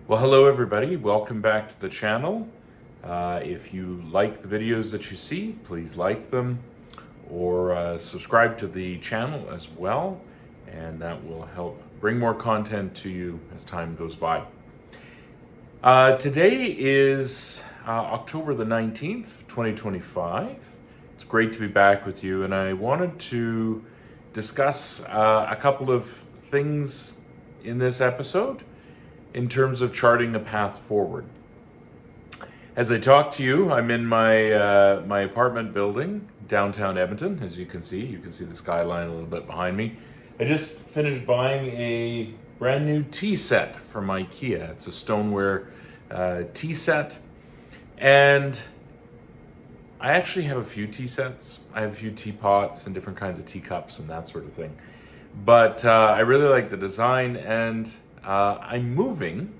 Well, hello everybody. Welcome back to the channel. If you like the videos that you see, please like them or subscribe to the channel as well, and that will help bring more content to you as time goes by. Today is October the 19th, 2025. It's great to be back with you, and I wanted to discuss a couple of things in this episode in terms of charting a path forward. As I talk to you, I'm in my apartment building, downtown Edmonton. As you can see the skyline a little bit behind me. I just finished buying a brand new tea set from IKEA. It's a stoneware tea set, and I actually have a few tea sets. I have a few teapots and different kinds of teacups and that sort of thing. But I really like the design, and I'm moving,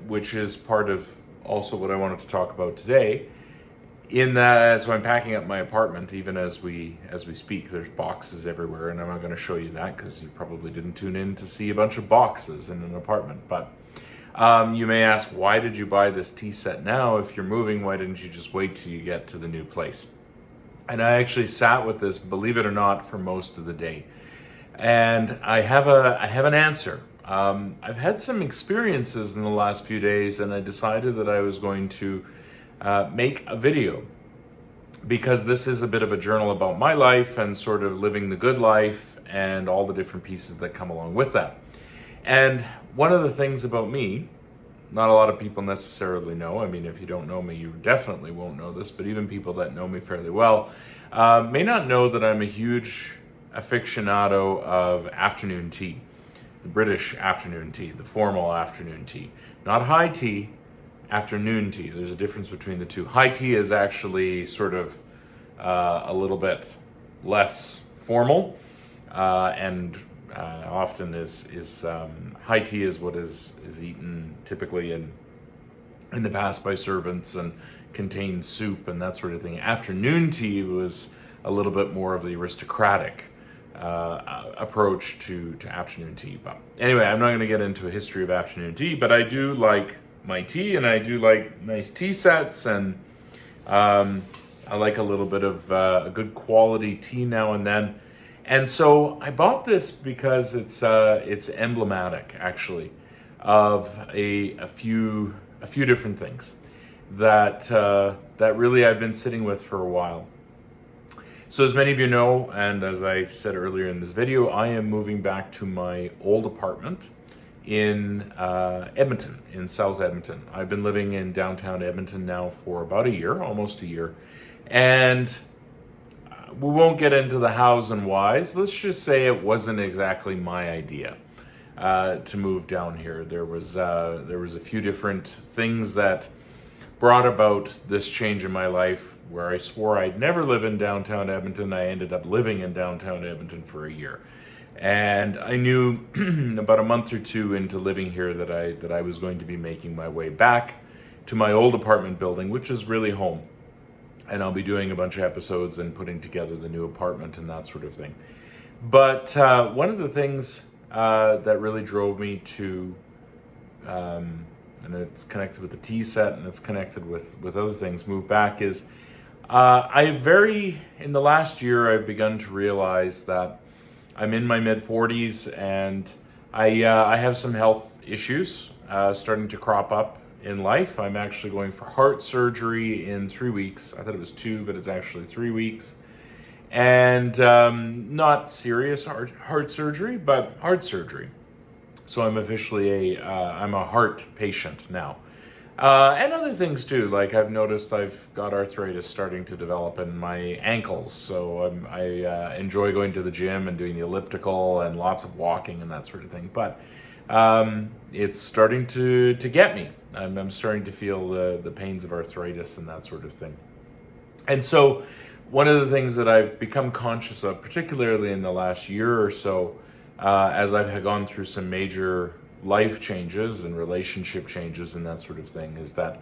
which is part of also what I wanted to talk about today. In that, so I'm packing up my apartment, even as we speak. There's boxes everywhere, and I'm not going to show you that because you probably didn't tune in to see a bunch of boxes in an apartment. But you may ask, why did you buy this tea set now? If you're moving, why didn't you just wait till you get to the new place? And I actually sat with this, believe it or not, for most of the day, and I have an answer. I've had some experiences in the last few days, and I decided that I was going to make a video, because this is a bit of a journal about my life and sort of living the good life and all the different pieces that come along with that. And one of the things about me, not a lot of people necessarily know, I mean, if you don't know me, you definitely won't know this, but even people that know me fairly well may not know that I'm a huge aficionado of afternoon tea. The British afternoon tea, the formal afternoon tea. Not high tea, afternoon tea. There's a difference between the two. High tea is actually sort of a little bit less formal, and often is high tea is what is eaten typically in the past by servants and contains soup and that sort of thing. Afternoon tea was a little bit more of the aristocratic approach to afternoon tea. But anyway, I'm not going to get into a history of afternoon tea, but I do like my tea, and I do like nice tea sets, and I like a little bit of a good quality tea now and then. And so I bought this because it's emblematic, actually, of a few different things that really I've been sitting with for a while. So as many of you know, and as I said earlier in this video, I am moving back to my old apartment in Edmonton, in South Edmonton. I've been living in downtown Edmonton now for about a year, almost a year. And we won't get into the hows and whys. Let's just say it wasn't exactly my idea to move down here. There was a few different things that brought about this change in my life, where I swore I'd never live in downtown Edmonton. I ended up living in downtown Edmonton for a year. And I knew about a month or two into living here that I was going to be making my way back to my old apartment building, which is really home. And I'll be doing a bunch of episodes and putting together the new apartment and that sort of thing. But one of the things that really drove me to, and it's connected with the tea set and it's connected with other things, move back, is in the last year, I've begun to realize that I'm in my mid-40s, and I have some health issues starting to crop up in life. I'm actually going for heart surgery in 3 weeks. I thought it was 2, but it's actually 3 weeks. And not serious heart surgery, but heart surgery. So I'm officially I'm a heart patient now. And other things too, like I've noticed I've got arthritis starting to develop in my ankles. So I enjoy going to the gym and doing the elliptical and lots of walking and that sort of thing. But it's starting to get me. I'm starting to feel the pains of arthritis and that sort of thing. And so one of the things that I've become conscious of, particularly in the last year or so, as I've gone through some major life changes and relationship changes and that sort of thing, is that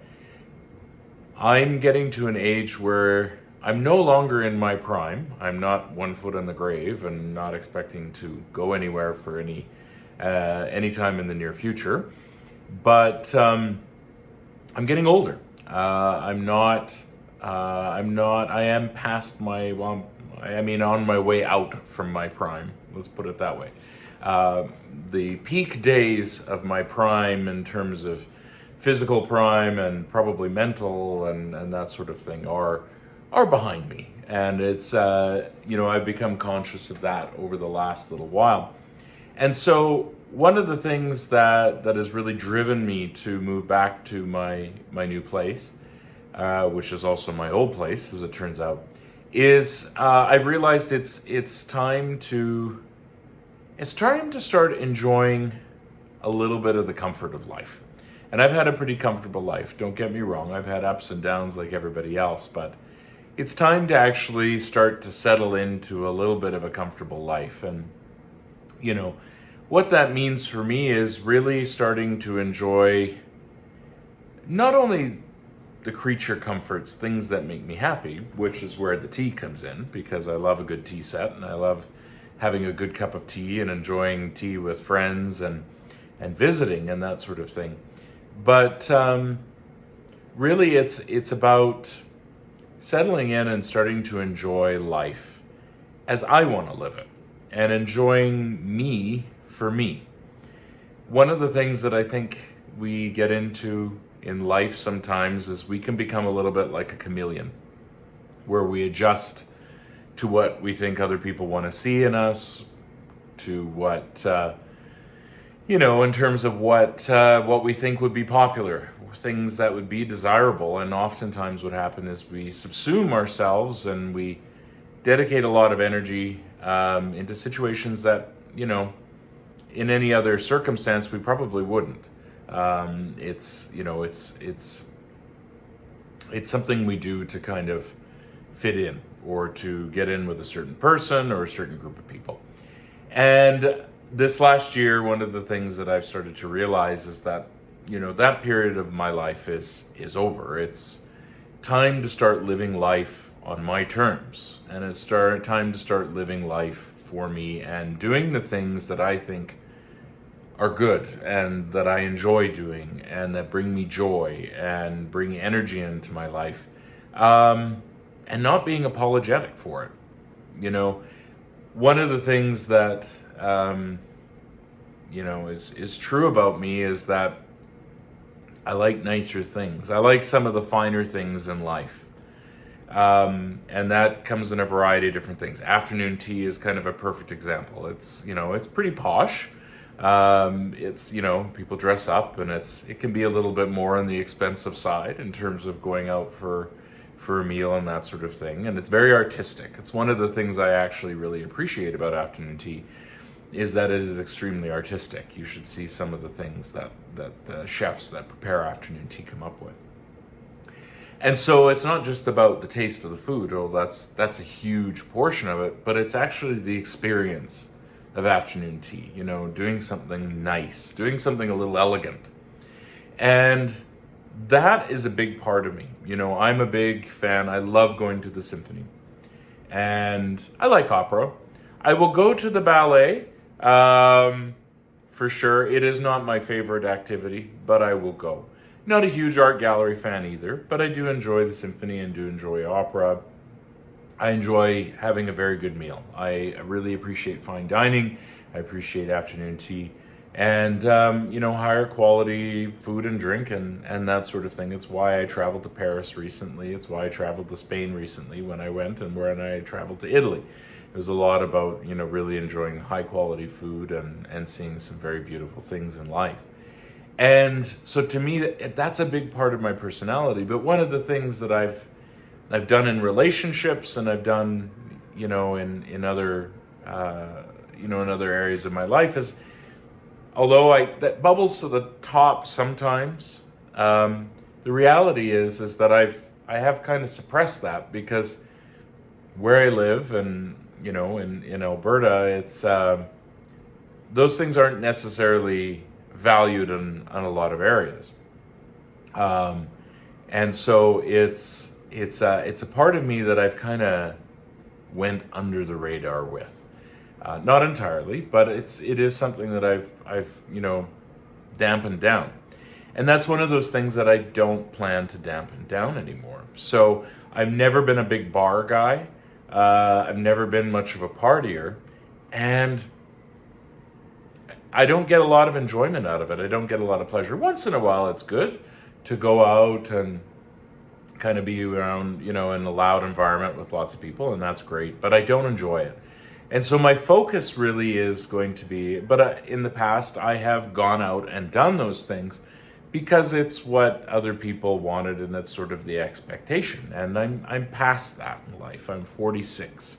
I'm getting to an age where I'm no longer in my prime. I'm not 1 foot in the grave and not expecting to go anywhere for any time in the near future. But I'm getting older. I'm not. I am past my. Well, I mean, on my way out from my prime. Let's put it that way. The peak days of my prime, in terms of physical prime and probably mental and that sort of thing, are behind me, and it's I've become conscious of that over the last little while. And so one of the things that has really driven me to move back to my new place, which is also my old place, as it turns out, is I've realized it's time to start enjoying a little bit of the comfort of life. And I've had a pretty comfortable life. Don't get me wrong. I've had ups and downs like everybody else, but it's time to actually start to settle into a little bit of a comfortable life. And what that means for me is really starting to enjoy not only the creature comforts, things that make me happy, which is where the tea comes in, because I love a good tea set and I love having a good cup of tea and enjoying tea with friends and visiting and that sort of thing. But really it's about settling in and starting to enjoy life as I want to live it, and enjoying me for me. One of the things that I think we get into in life sometimes is we can become a little bit like a chameleon, where we adjust to what we think other people want to see in us, to what in terms of what we think would be popular, things that would be desirable. And oftentimes what happens is we subsume ourselves and we dedicate a lot of energy into situations that, in any other circumstance, we probably wouldn't. It's something we do to kind of fit in, or to get in with a certain person or a certain group of people. And this last year, one of the things that I've started to realize is that, that period of my life is over. It's time to start living life on my terms. And it's time to start living life for me and doing the things that I think are good and that I enjoy doing and that bring me joy and bring energy into my life. And not being apologetic for it. One of the things that is true about me is that I like nicer things. I like some of the finer things in life. And that comes in a variety of different things. Afternoon tea is kind of a perfect example. It's pretty posh. It's people dress up, and it can be a little bit more on the expensive side in terms of going out for a meal and that sort of thing. And it's very artistic. It's one of the things I actually really appreciate about afternoon tea, is that it is extremely artistic. You should see some of the things that the chefs that prepare afternoon tea come up with. And so it's not just about the taste of the food, that's a huge portion of it, but it's actually the experience of afternoon tea, doing something nice, doing something a little elegant. And that is a big part of me. I'm a big fan. I love going to the symphony. And I like opera. I will go to the ballet, for sure. It is not my favorite activity, but I will go. Not a huge art gallery fan either, but I do enjoy the symphony and do enjoy opera. I enjoy having a very good meal. I really appreciate fine dining. I appreciate afternoon tea. And, higher quality food and drink and that sort of thing. It's why I traveled to Paris recently. It's why I traveled to Spain recently when I went, and when I traveled to Italy. It was a lot about, really enjoying high quality food and seeing some very beautiful things in life. And so to me, that's a big part of my personality. But one of the things that I've done in relationships, and I've done, in other, in other areas of my life, is, although that bubbles to the top sometimes, the reality is that I have kind of suppressed that, because where I live and, in Alberta, it's, those things aren't necessarily valued in a lot of areas. And so it's a part of me that I've kind of went under the radar with. Not entirely, but it is something that I've dampened down. And that's one of those things that I don't plan to dampen down anymore. So I've never been a big bar guy. I've never been much of a partier. And I don't get a lot of enjoyment out of it. I don't get a lot of pleasure. Once in a while, it's good to go out and kind of be around, in a loud environment with lots of people, and that's great. But I don't enjoy it. And so my focus really is going to be, in the past, I have gone out and done those things because it's what other people wanted, and that's sort of the expectation. And I'm past that in life. I'm 46.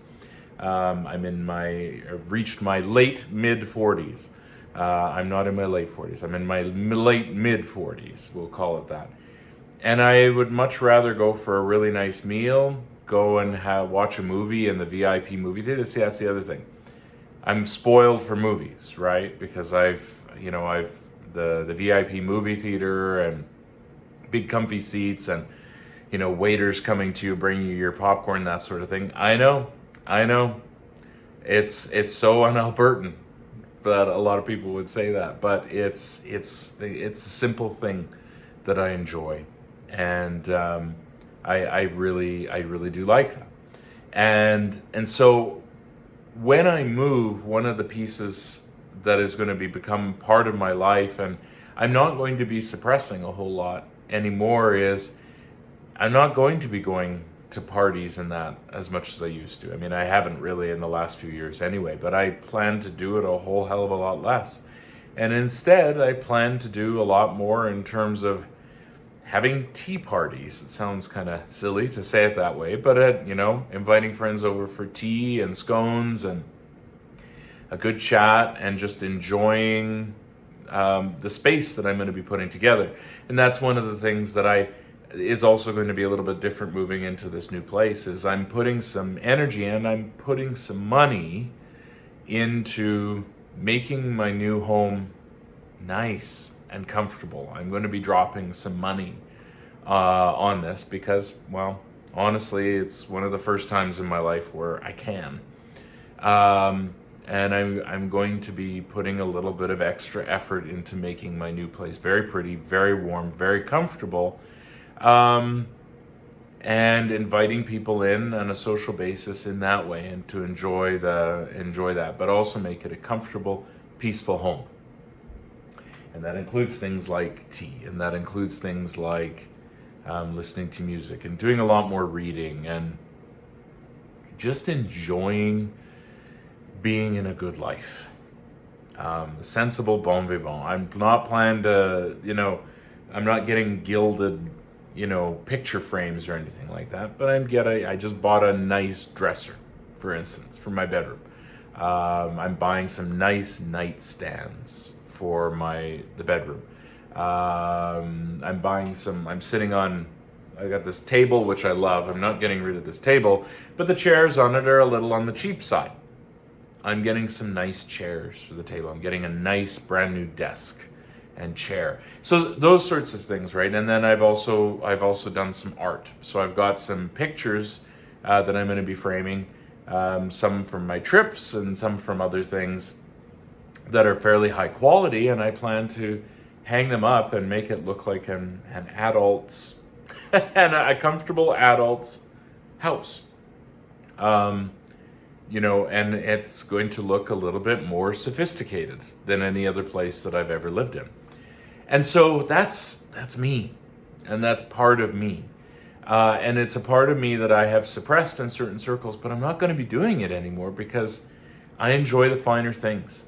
I've reached my late mid 40s. I'm not in my late 40s. I'm in my late mid 40s. We'll call it that. And I would much rather go for a really nice meal, go and watch a movie in the VIP movie theater. See, that's the other thing. I'm spoiled for movies, right? Because I've the VIP movie theater and big comfy seats and, waiters coming to you, bringing you your popcorn, that sort of thing. I know. It's so un-Albertan that a lot of people would say that, but it's a simple thing that I enjoy, and I really do like that. And so when I move, one of the pieces that is going to become part of my life, and I'm not going to be suppressing a whole lot anymore, is I'm not going to be going to parties and that as much as I used to. I mean, I haven't really in the last few years anyway, but I plan to do it a whole hell of a lot less. And instead, I plan to do a lot more in terms of having tea parties. It sounds kind of silly to say it that way, but inviting friends over for tea and scones and a good chat and just enjoying the space that I'm going to be putting together. And that's one of the things that is also going to be a little bit different moving into this new place, is I'm putting some energy and I'm putting some money into making my new home nice and comfortable. I'm going to be dropping some money on this because, well, honestly, it's one of the first times in my life where I can. And I'm going to be putting a little bit of extra effort into making my new place very pretty, very warm, very comfortable, and inviting people in on a social basis in that way, and to enjoy that, but also make it a comfortable, peaceful home. And that includes things like tea, and that includes things like listening to music and doing a lot more reading and just enjoying being in a good life. Sensible bon vivant. I'm not planning to, I'm not getting gilded, picture frames or anything like that, but I just bought a nice dresser, for instance, for my bedroom. I'm buying some nice nightstands for the bedroom. I got this table, which I love. I'm not getting rid of this table, but the chairs on it are a little on the cheap side. I'm getting some nice chairs for the table. I'm getting a nice brand new desk and chair. So those sorts of things, right? And then I've also done some art. So I've got some pictures that I'm going to be framing, some from my trips and some from other things that are fairly high quality, and I plan to hang them up and make it look like an adult's and a comfortable adult's house. And it's going to look a little bit more sophisticated than any other place that I've ever lived in. And so that's me, and that's part of me. And it's a part of me that I have suppressed in certain circles, but I'm not going to be doing it anymore because I enjoy the finer things.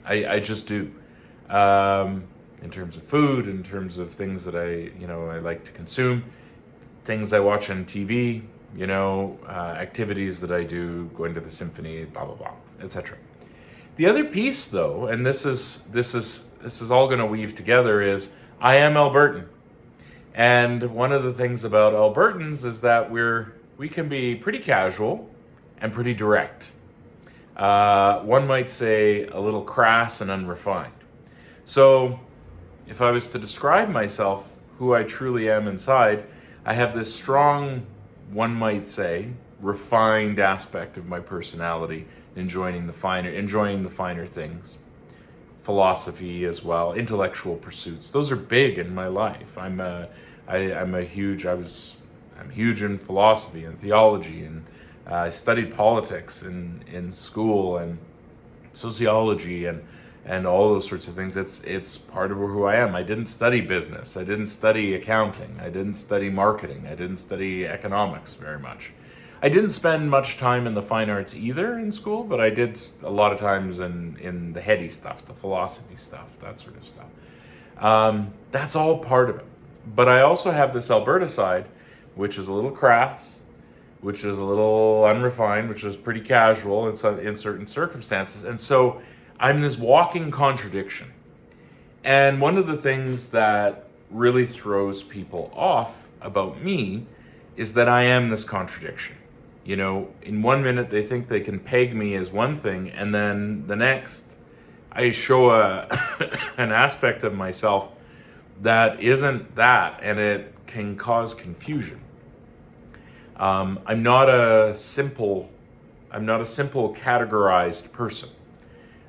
I just do. In terms of food, in terms of things that I like to consume, things I watch on TV, activities that I do, going to the symphony, blah, blah, blah, etc. The other piece, though, and this is all going to weave together, is I am Albertan. And one of the things about Albertans is that we can be pretty casual and pretty direct. One might say a little crass and unrefined. So if I was to describe myself, who I truly am inside, I have this strong, one might say, refined aspect of my personality, enjoying the finer things. philosophy as well, intellectual pursuits. Those are big in my life. I'm huge in philosophy and theology, and I studied politics in school, and sociology, and all those sorts of things. It's part of who I am. I didn't study business. I didn't study accounting. I didn't study marketing. I didn't study economics very much. I didn't spend much time in the fine arts either in school, but I did a lot of times in the heady stuff, the philosophy stuff, that sort of stuff. That's all part of it. But I also have this Alberta side, which is a little crass, which is a little unrefined, which is pretty casual in certain circumstances. And so I'm this walking contradiction. And one of the things that really throws people off about me is that I am this contradiction. You know, in 1 minute they think they can peg me as one thing, and then the next I show an aspect of myself that isn't that, and it can cause confusion. I'm not a simple categorized person.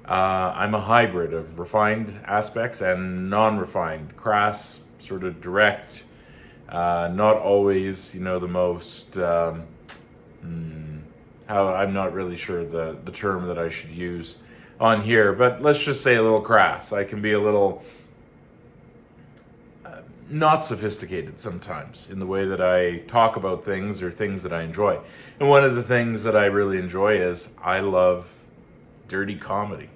I'm a hybrid of refined aspects and non-refined, crass, sort of direct, not always, the most, I'm not really sure the term that I should use on here, but let's just say a little crass. I can be a little not sophisticated sometimes in the way that I talk about things or things that I enjoy. And one of the things that I really enjoy is I love dirty comedy.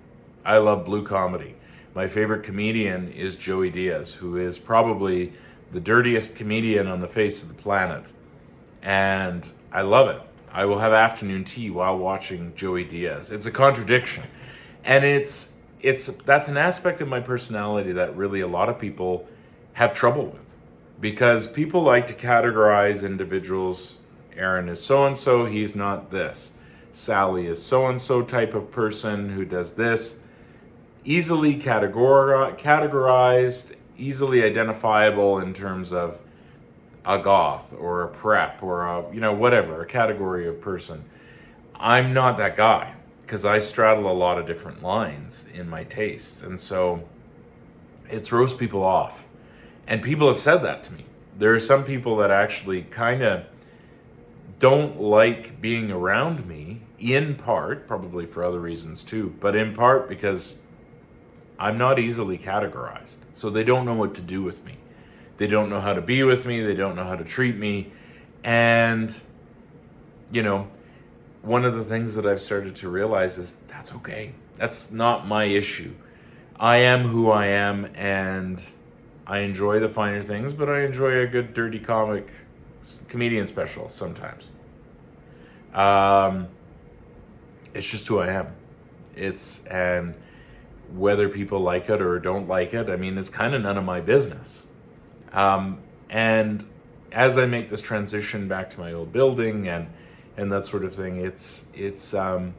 I love blue comedy. My favorite comedian is Joey Diaz, who is probably the dirtiest comedian on the face of the planet. And I love it. I will have afternoon tea while watching Joey Diaz. It's a contradiction. And that's an aspect of my personality that really a lot of people have trouble with, because people like to categorize individuals. Aaron is so-and-so, he's not this. Sally is so-and-so type of person who does this. Easily categorized, easily identifiable in terms of a goth or a prep or a category of person. I'm not that guy, because I straddle a lot of different lines in my tastes, and so it throws people off. And people have said that to me. There are some people that actually kind of don't like being around me, in part, probably for other reasons too, but in part because I'm not easily categorized. So they don't know what to do with me. They don't know how to be with me. They don't know how to treat me. And, one of the things that I've started to realize is that's okay. That's not my issue. I am who I am, and I enjoy the finer things, but I enjoy a good dirty comedian special sometimes. It's just who I am. And whether people like it or don't like it, it's kind of none of my business. And as I make this transition back to my old building and that sort of thing, it's a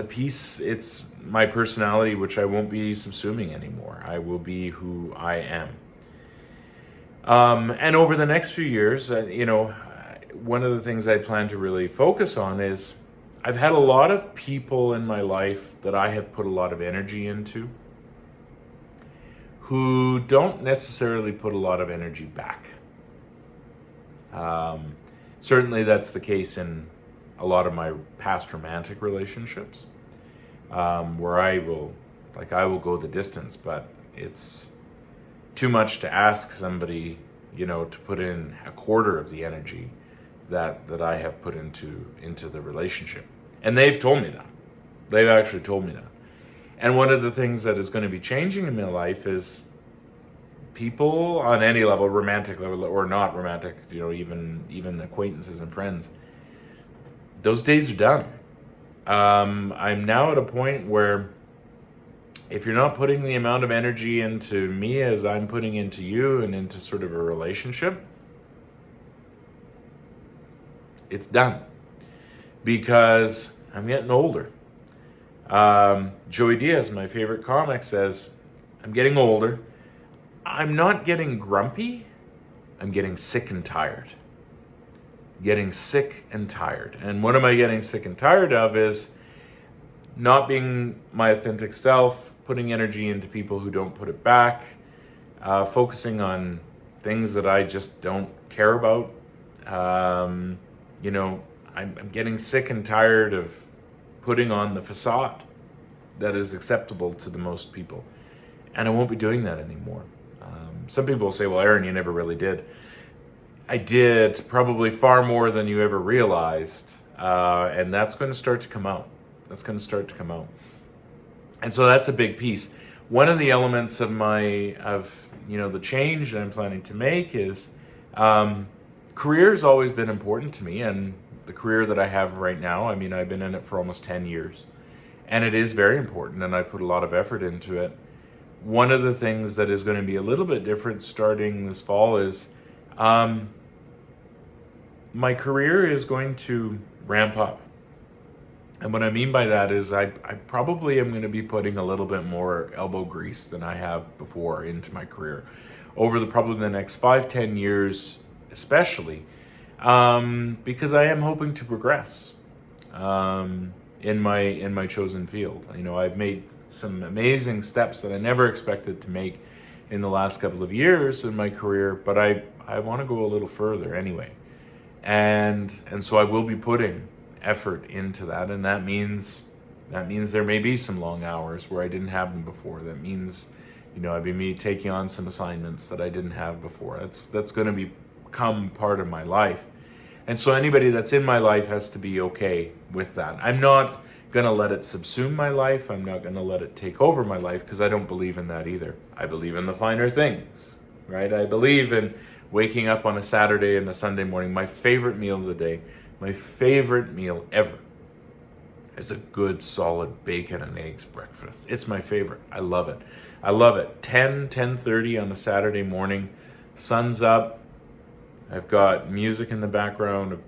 piece. It's my personality, which I won't be subsuming anymore. I will be who I am. And over the next few years, one of the things I plan to really focus on is I've had a lot of people in my life that I have put a lot of energy into who don't necessarily put a lot of energy back. Certainly that's the case in a lot of my past romantic relationships, where I will go the distance, but it's too much to ask somebody, to put in a quarter of the energy that I have put into the relationship. And they've told me that. They've actually told me that. And one of the things that is going to be changing in my life is people on any level, romantic level or not romantic, even acquaintances and friends, those days are done. I'm now at a point where if you're not putting the amount of energy into me as I'm putting into you and into sort of a relationship, it's done. Because I'm getting older. Joey Diaz, my favorite comic, says, I'm getting older. I'm not getting grumpy. I'm getting sick and tired. Getting sick and tired. And what am I getting sick and tired of is not being my authentic self, putting energy into people who don't put it back, focusing on things that I just don't care about. I'm getting sick and tired of putting on the facade that is acceptable to the most people. And I won't be doing that anymore. Some people will say, well, Aaron, you never really did. I did probably far more than you ever realized. And that's going to start to come out. And so that's a big piece. One of the elements of the change that I'm planning to make is career's always been important to me, and the career that I have right now, I've been in it for almost 10 years, and it is very important, and I put a lot of effort into it. One of the things that is going to be a little bit different starting this fall is my career is going to ramp up. And what I mean by that is I probably am going to be putting a little bit more elbow grease than I have before into my career over probably the next 5-10 years, especially because I am hoping to progress in my chosen field. I've made some amazing steps that I never expected to make in the last couple of years in my career, but I want to go a little further anyway. And so I will be putting effort into that, and that means there may be some long hours where I didn't have them before. That means I'd be me taking on some assignments that I didn't have before. That's going to become part of my life, and so anybody that's in my life has to be okay with that. I'm not going to let it subsume my life. I'm not going to let it take over my life, because I don't believe in that either. I believe in the finer things, right? I believe in waking up on a Saturday and a Sunday morning. My favorite meal of the day, my favorite meal ever, is a good solid bacon and eggs breakfast. It's my favorite. I love it. 10:30 on a Saturday morning, sun's up, I've got music in the background, a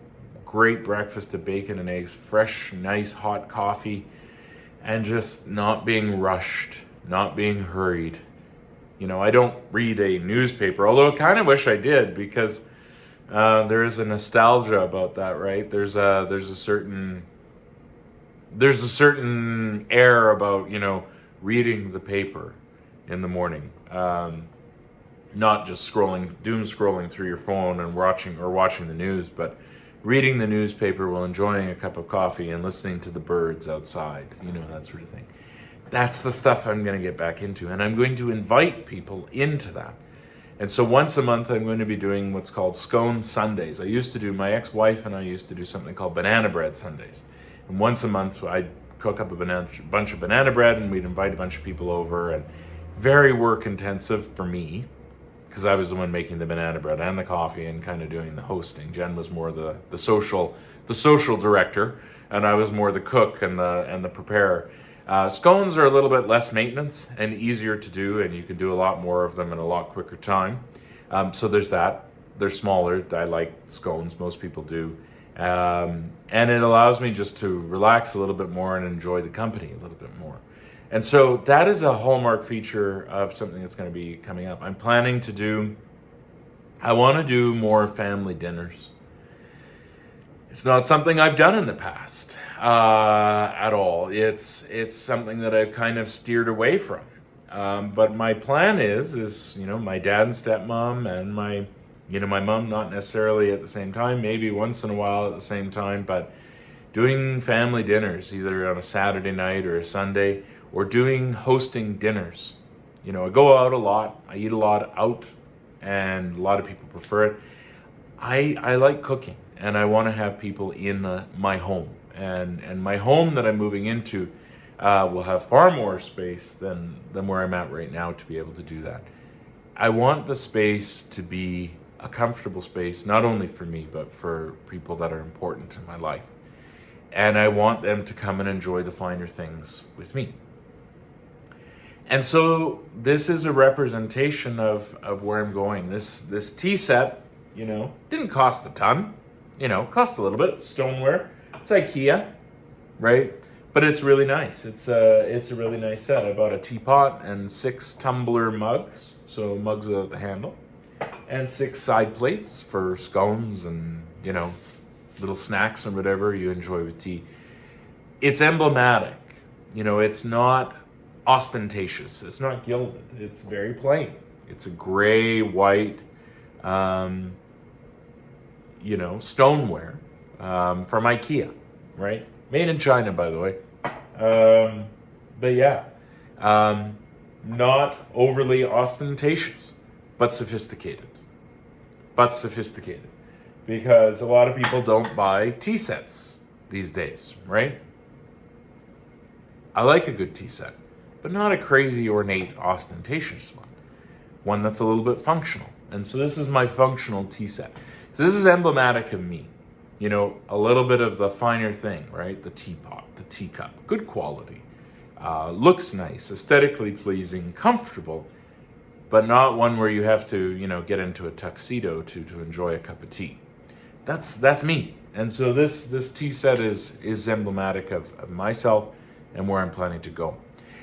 great breakfast of bacon and eggs, fresh, nice, hot coffee, and just not being rushed, not being hurried. I don't read a newspaper, although I kind of wish I did, because there is a nostalgia about that, right? There's a certain air about reading the paper in the morning, not just doom scrolling through your phone and watching the news, but reading the newspaper while enjoying a cup of coffee and listening to the birds outside, that sort of thing. That's the stuff I'm going to get back into, and I'm going to invite people into that. And so once a month, I'm going to be doing what's called Scone Sundays. My ex-wife and I used to do something called Banana Bread Sundays. And once a month, I'd cook up a bunch of banana bread, and we'd invite a bunch of people over, and very work intensive for me, because I was the one making the banana bread and the coffee and kind of doing the hosting. Jen was more the social director, and I was more the cook and the preparer. Scones are a little bit less maintenance and easier to do, and you can do a lot more of them in a lot quicker time. So there's that. They're smaller. I like scones. Most people do. And it allows me just to relax a little bit more and enjoy the company a little bit more. And so that is a hallmark feature of something that's going to be coming up. I want to do more family dinners. It's not something I've done in the past at all. It's something that I've kind of steered away from. But my plan is my dad and stepmom and my mom, not necessarily at the same time, maybe once in a while at the same time, but doing family dinners either on a Saturday night or a Sunday, or hosting dinners. I go out a lot. I eat a lot out, and a lot of people prefer it. I like cooking, and I want to have people in my home. And my home that I'm moving into will have far more space than where I'm at right now to be able to do that. I want the space to be a comfortable space, not only for me, but for people that are important in my life. And I want them to come and enjoy the finer things with me. And so this is a representation of where I'm going. This tea set, didn't cost a ton, cost a little bit, stoneware. It's IKEA, right? But it's really nice. It's a really nice set. I bought a teapot and 6 tumbler mugs, so mugs without the handle, and 6 side plates for scones and, little snacks and whatever you enjoy with tea. It's emblematic it's not ostentatious. It's not gilded. It's very plain. It's a gray, white, stoneware from IKEA, right? Made in China, by the way. But yeah, not overly ostentatious, but sophisticated. Because a lot of people don't buy tea sets these days, right? I like a good tea set, but not a crazy, ornate, ostentatious one. One that's a little bit functional. And so this is my functional tea set. So this is emblematic of me. A little bit of the finer thing, right? The teapot, the teacup, good quality. Looks nice, aesthetically pleasing, comfortable, but not one where you have to, get into a tuxedo to enjoy a cup of tea. That's me. And so this tea set is emblematic of myself and where I'm planning to go.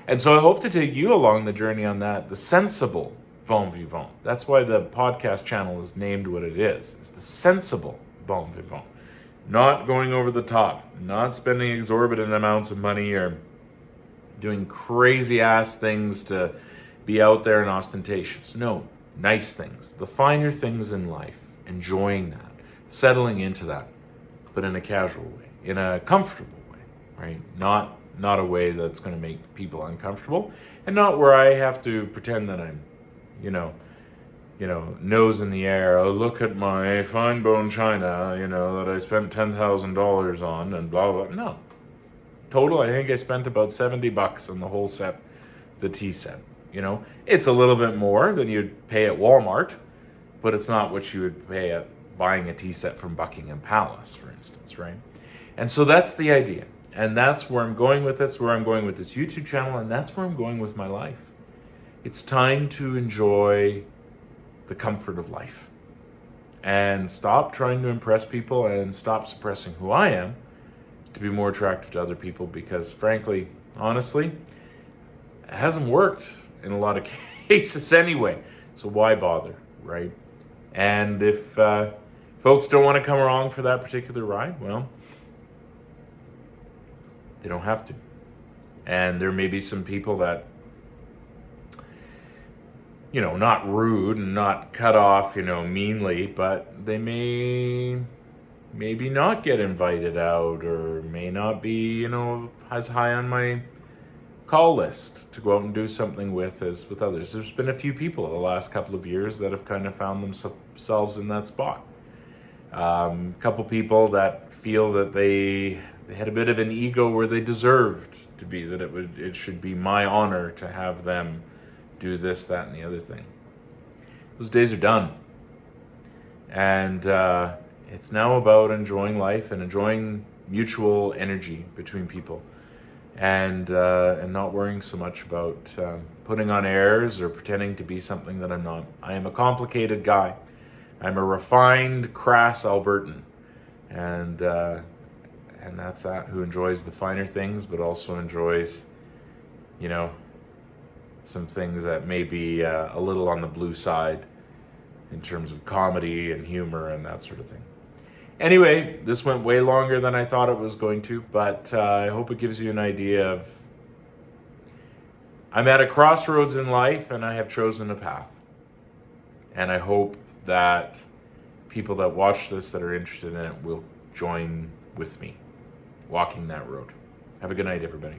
And so I hope to take you along the journey on that, the sensible bon vivant. That's why the podcast channel is named what it is. It's the sensible bon vivant. Not going over the top, not spending exorbitant amounts of money or doing crazy ass things to be out there and ostentatious. No, nice things, the finer things in life, enjoying that, settling into that, but in a casual way, in a comfortable way, right? Not a way that's going to make people uncomfortable, and not where I have to pretend that I'm, nose in the air. Oh, look at my fine bone china, that I spent $10,000 on, and blah blah. No, total. I think I spent about $70 on the whole set, the tea set. It's a little bit more than you'd pay at Walmart, but it's not what you would pay at buying a tea set from Buckingham Palace, for instance, right? And so that's the idea. And that's where I'm going with this, where I'm going with this YouTube channel, and that's where I'm going with my life. It's time to enjoy the comfort of life and stop trying to impress people and stop suppressing who I am to be more attractive to other people, because frankly, honestly, it hasn't worked in a lot of cases anyway. So why bother, right? And if folks don't want to come along for that particular ride, well, they don't have to. And there may be some people that, not rude and not cut off, meanly, but they maybe not get invited out, or may not be, as high on my call list to go out and do something with as with others. There's been a few people the last couple of years that have kind of found themselves in that spot. A couple people that feel that they had a bit of an ego where they deserved to be, that it should be my honor to have them do this, that, and the other thing. Those days are done. And it's now about enjoying life and enjoying mutual energy between people, and not worrying so much about putting on airs or pretending to be something that I'm not. I am a complicated guy. I'm a refined, crass Albertan, and that's that, who enjoys the finer things, but also enjoys, some things that may be a little on the blue side in terms of comedy and humor and that sort of thing. Anyway, this went way longer than I thought it was going to, but I hope it gives you an idea of, I'm at a crossroads in life and I have chosen a path. And I hope that people that watch this, that are interested in it, will join with me walking that road. Have a good night, everybody.